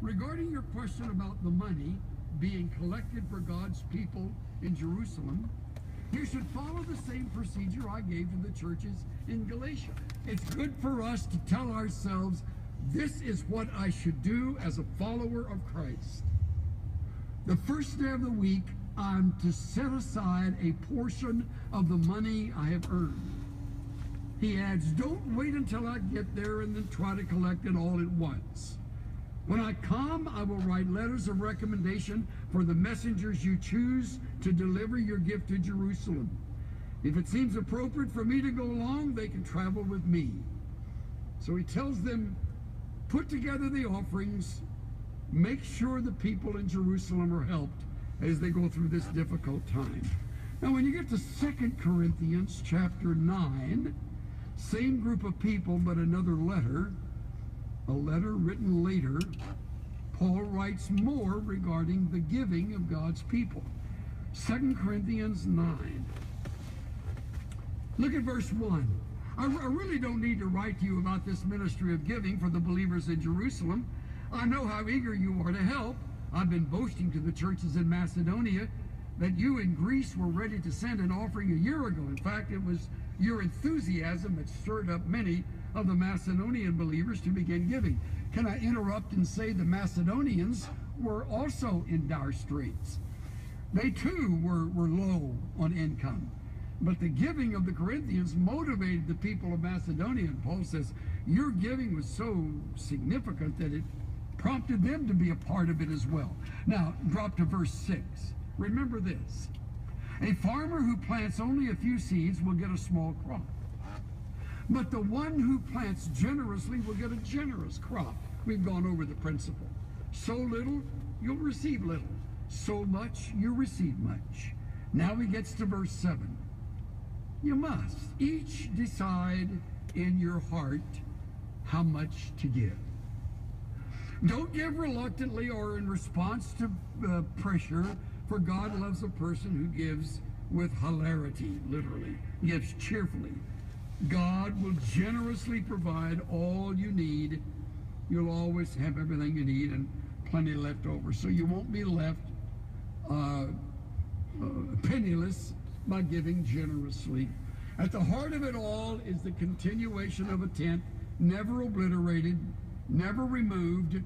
Regarding your question about the money being collected for God's people in Jerusalem, you should follow the same procedure I gave to the churches in Galatia. It's good for us to tell ourselves, this is what I should do as a follower of Christ. The first day of the week, I'm to set aside a portion of the money I have earned. He adds, don't wait until I get there and then try to collect it all at once. When I come, I will write letters of recommendation for the messengers you choose to deliver your gift to Jerusalem. If it seems appropriate for me to go along, they can travel with me. So he tells them, put together the offerings, make sure the people in Jerusalem are helped as they go through this difficult time. Now, when you get to 2 Corinthians chapter 9, same group of people, but another letter, a letter written later, Paul writes more regarding the giving of God's people. 2 Corinthians 9. Look at verse 1. I really don't need to write to you about this ministry of giving for the believers in Jerusalem. I know how eager you are to help. I've been boasting to the churches in Macedonia that you in Greece were ready to send an offering a year ago. In fact, it was your enthusiasm that stirred up many of the Macedonian believers to begin giving. Can I interrupt and say the Macedonians were also in dire straits? They too were low on income. But the giving of the Corinthians motivated the people of Macedonia. And Paul says, your giving was so significant that it prompted them to be a part of it as well. Now, drop to verse 6. Remember this. A farmer who plants only a few seeds will get a small crop. But the one who plants generously will get a generous crop. We've gone over the principle. Sow little, you'll receive little. Sow much, you'll receive much. Now he gets to verse 7. You must each decide in your heart how much to give. Don't give reluctantly or in response to pressure, for God loves a person who gives with hilarity, literally, gives cheerfully. God will generously provide all you need. You'll always have everything you need and plenty left over. So you won't be left penniless by giving generously. At the heart of it all is the continuation of a tent, never obliterated, never removed,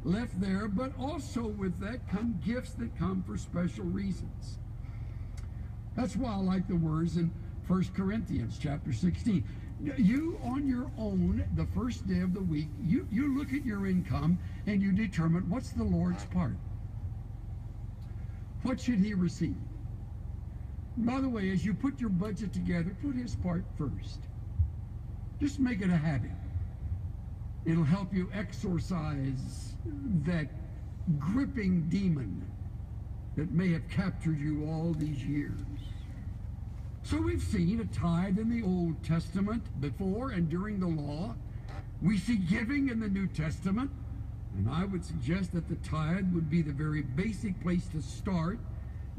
left there, but also with that come gifts that come for special reasons. That's why I like the words in 1 Corinthians chapter 16. You on your own, the first day of the week, you look at your income and you determine what's the Lord's part. What should he receive? By the way, as you put your budget together, put his part first. Just make it a habit. It'll help you exorcise that gripping demon that may have captured you all these years. So we've seen a tithe in the Old Testament before and during the law. We see giving in the New Testament, and I would suggest that the tithe would be the very basic place to start.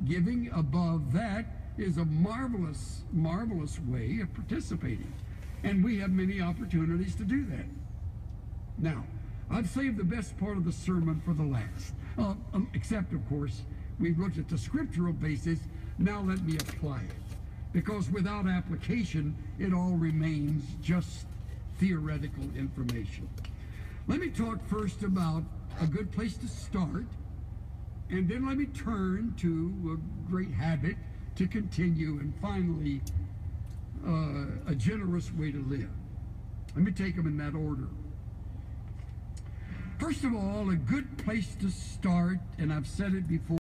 Giving above that is a marvelous, marvelous way of participating, and we have many opportunities to do that. Now, I've saved the best part of the sermon for the last, except, of course, we've looked at the scriptural basis. Now let me apply it. Because without application, it all remains just theoretical information. Let me talk first about a good place to start, and then let me turn to a great habit to continue, and finally, a generous way to live. Let me take them in that order. First of all, a good place to start, and I've said it before,